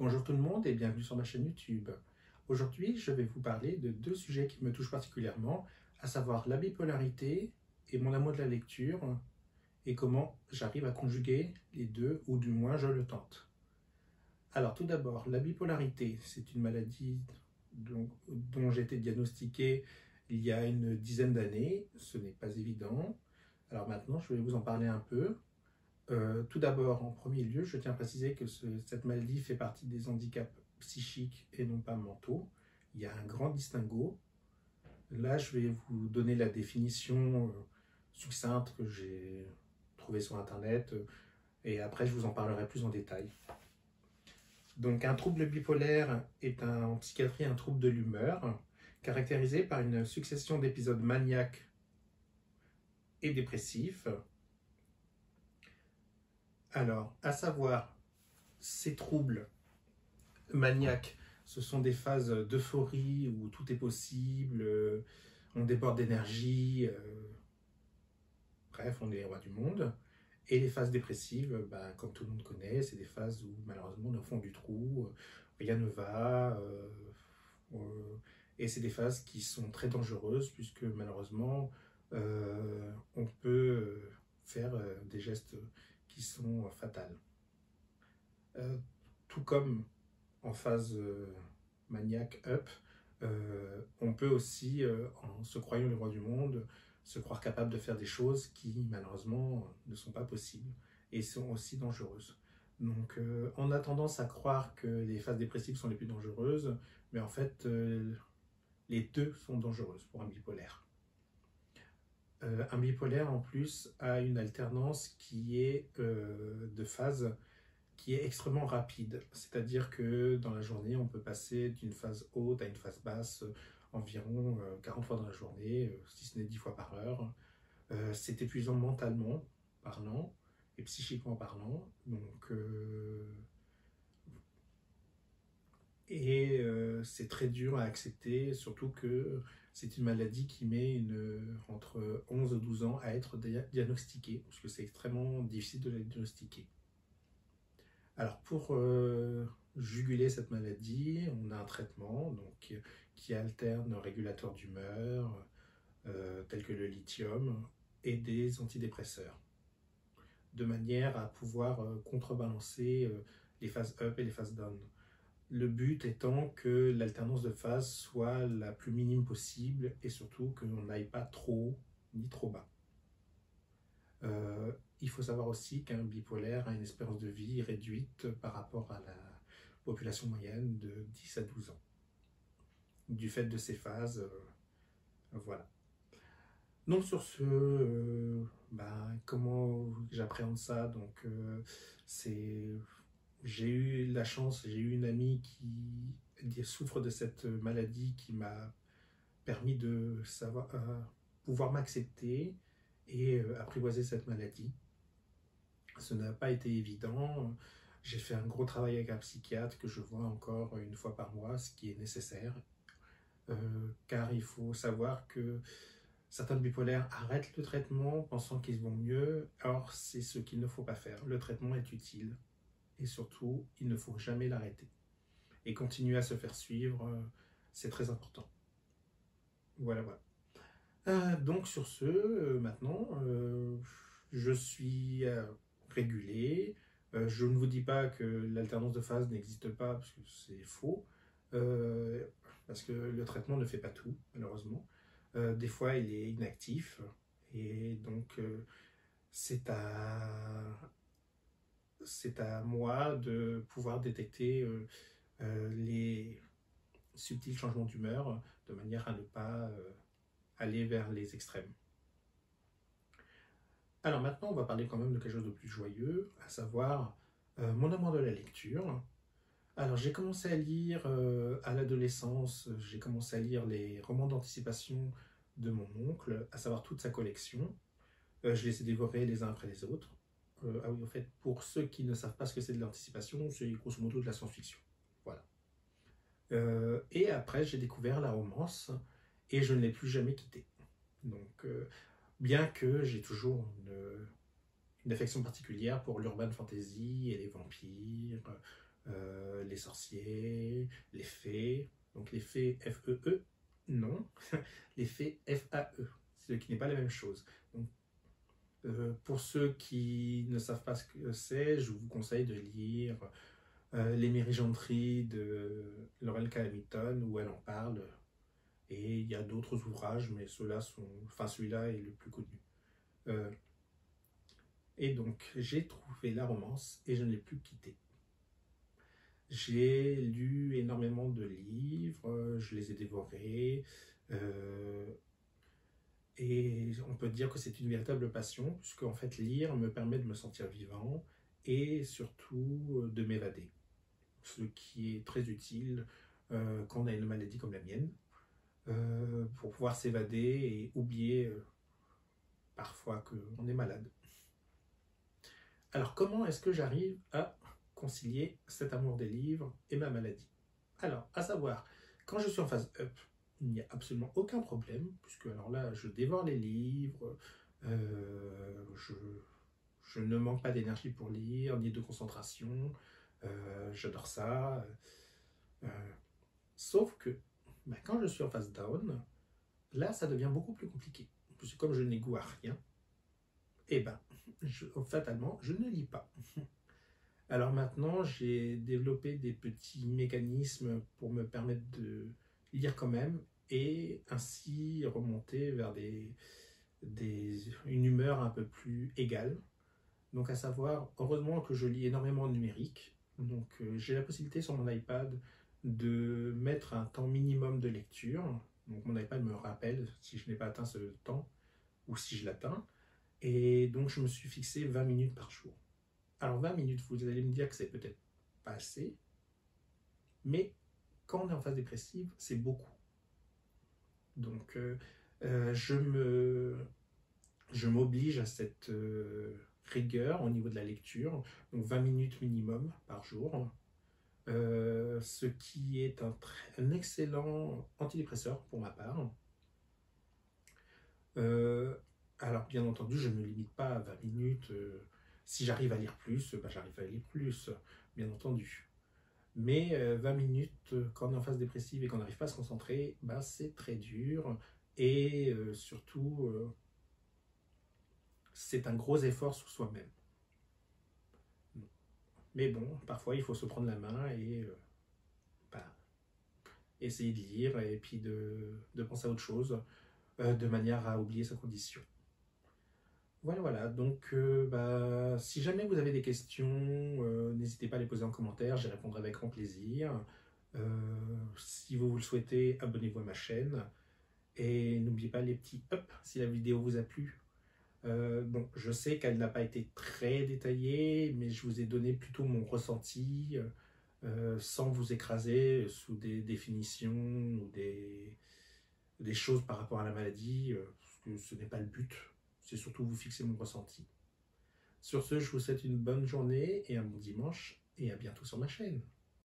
Bonjour tout le monde et bienvenue sur ma chaîne YouTube. Aujourd'hui, je vais vous parler de deux sujets qui me touchent particulièrement, à savoir la bipolarité et mon amour de la lecture, et comment j'arrive à conjuguer les deux, ou du moins je le tente. Alors tout d'abord, la bipolarité, c'est une maladie dont j'ai été diagnostiqué il y a une dizaine d'années. Ce n'est pas évident. Alors maintenant, je vais vous en parler un peu. Tout d'abord, en premier lieu, je tiens à préciser que cette maladie fait partie des handicaps psychiques et non pas mentaux. Il y a un grand distinguo. Là, je vais vous donner la définition succincte que j'ai trouvée sur Internet et après, je vous en parlerai plus en détail. Donc, un trouble bipolaire est en psychiatrie un trouble de l'humeur caractérisé par une succession d'épisodes maniaques et dépressifs. Alors, à savoir, ces troubles maniaques, ce sont des phases d'euphorie où tout est possible, on déborde d'énergie, bref, on est les rois du monde. Et les phases dépressives, comme tout le monde connaît, c'est des phases où malheureusement on est au fond du trou, rien ne va, et c'est des phases qui sont très dangereuses puisque malheureusement on peut faire des gestes qui sont fatales. Tout comme en phase maniaque up, on peut aussi, en se croyant les rois du monde, se croire capable de faire des choses qui malheureusement ne sont pas possibles et sont aussi dangereuses. Donc on a tendance à croire que les phases dépressives sont les plus dangereuses, mais en fait les deux sont dangereuses pour un bipolaire. Un bipolaire en plus a une alternance qui est de phase qui est extrêmement rapide, c'est-à-dire que dans la journée, on peut passer d'une phase haute à une phase basse environ 40 fois dans la journée, si ce n'est 10 fois par heure. C'est épuisant mentalement parlant et psychiquement parlant, donc, c'est très dur à accepter, surtout que c'est une maladie qui met entre 11 et 12 ans à être diagnostiquée, parce que c'est extrêmement difficile de la diagnostiquer. Alors pour juguler cette maladie, on a un traitement donc, qui alterne régulateurs d'humeur tels que le lithium et des antidépresseurs, de manière à pouvoir contrebalancer les phases up et les phases down. Le but étant que l'alternance de phase soit la plus minime possible et surtout qu'on n'aille pas trop haut ni trop bas. Il faut savoir aussi qu'un bipolaire a une espérance de vie réduite par rapport à la population moyenne de 10 à 12 ans, du fait de ces phases. Voilà. Donc sur ce, comment j'appréhende ça? Donc j'ai eu la chance, j'ai eu une amie qui souffre de cette maladie qui m'a permis de pouvoir m'accepter et apprivoiser cette maladie. Ce n'a pas été évident. J'ai fait un gros travail avec un psychiatre que je vois encore une fois par mois, ce qui est nécessaire. Car il faut savoir que certains bipolaires arrêtent le traitement pensant qu'ils vont mieux. Or, c'est ce qu'il ne faut pas faire. Le traitement est utile. Et surtout, il ne faut jamais l'arrêter. Et continuer à se faire suivre, c'est très important. Voilà, voilà. Donc sur ce, maintenant, je suis régulé. Je ne vous dis pas que l'alternance de phase n'existe pas, parce que c'est faux, parce que le traitement ne fait pas tout, malheureusement. Des fois, il est inactif, et donc c'est à moi de pouvoir détecter les subtils changements d'humeur, de manière à ne pas aller vers les extrêmes. Alors maintenant, on va parler quand même de quelque chose de plus joyeux, à savoir mon amour de la lecture. Alors j'ai commencé à lire à l'adolescence, j'ai commencé à lire les romans d'anticipation de mon oncle, à savoir toute sa collection. Je les ai dévorés les uns après les autres. Ah oui, en fait, pour ceux qui ne savent pas ce que c'est de l'anticipation, c'est grosso modo de la science-fiction. Voilà. Et après, j'ai découvert la romance et je ne l'ai plus jamais quittée. Donc, bien que j'ai toujours une affection particulière pour l'urban fantasy et les vampires, les sorciers, les fées. Donc les fées F-E-E, non. Les fées F-A-E, ce qui n'est pas la même chose. Donc, pour ceux qui ne savent pas ce que c'est, je vous conseille de lire Les Mérigenteries de Laurel Calamity, où elle en parle. Et il y a d'autres ouvrages, mais ceux-là sont... Enfin, celui-là est le plus connu. Et donc, j'ai trouvé la romance et je ne l'ai plus quittée. J'ai lu énormément de livres, je les ai dévorés, et on peut dire que c'est une véritable passion, puisque en fait lire me permet de me sentir vivant et surtout de m'évader, ce qui est très utile quand on a une maladie comme la mienne, pour pouvoir s'évader et oublier parfois qu'on est malade. Alors comment est-ce que j'arrive à concilier cet amour des livres et ma maladie? Alors, à savoir, quand je suis en phase up, il n'y a absolument aucun problème, puisque alors là, je dévore les livres, je ne manque pas d'énergie pour lire, ni de concentration, j'adore ça. Euh, Sauf que quand je suis en phase down, là, ça devient beaucoup plus compliqué. Puisque comme je n'ai goût à rien, et fatalement, je ne lis pas. Alors maintenant, j'ai développé des petits mécanismes pour me permettre de lire quand même et ainsi remonter vers une humeur un peu plus égale. Donc à savoir, heureusement que je lis énormément en numérique. Donc j'ai la possibilité sur mon iPad de mettre un temps minimum de lecture. Donc mon iPad me rappelle si je n'ai pas atteint ce temps ou si je l'atteins. Et donc je me suis fixé 20 minutes par jour. Alors 20 minutes, vous allez me dire que c'est peut-être pas assez, mais quand on est en phase dépressive, c'est beaucoup. Donc je m'oblige à cette rigueur au niveau de la lecture, donc 20 minutes minimum par jour, ce qui est un excellent antidépresseur pour ma part. Alors bien entendu, je ne me limite pas à 20 minutes. Si j'arrive à lire plus, j'arrive à lire plus, bien entendu. Mais 20 minutes, quand on est en phase dépressive et qu'on n'arrive pas à se concentrer, c'est très dur. Et surtout, c'est un gros effort sur soi-même. Mais bon, parfois, il faut se prendre la main et essayer de lire et puis de penser à autre chose, de manière à oublier sa condition. Voilà. Donc, si jamais vous avez des questions, n'hésitez pas à les poser en commentaire, j'y répondrai avec grand plaisir. Si vous le souhaitez, abonnez-vous à ma chaîne. Et n'oubliez pas les petits up si la vidéo vous a plu. Bon, je sais qu'elle n'a pas été très détaillée, mais je vous ai donné plutôt mon ressenti, sans vous écraser sous des définitions ou des choses par rapport à la maladie, parce que ce n'est pas le but. C'est surtout vous fixer mon ressenti. Sur ce, je vous souhaite une bonne journée et un bon dimanche, et à bientôt sur ma chaîne.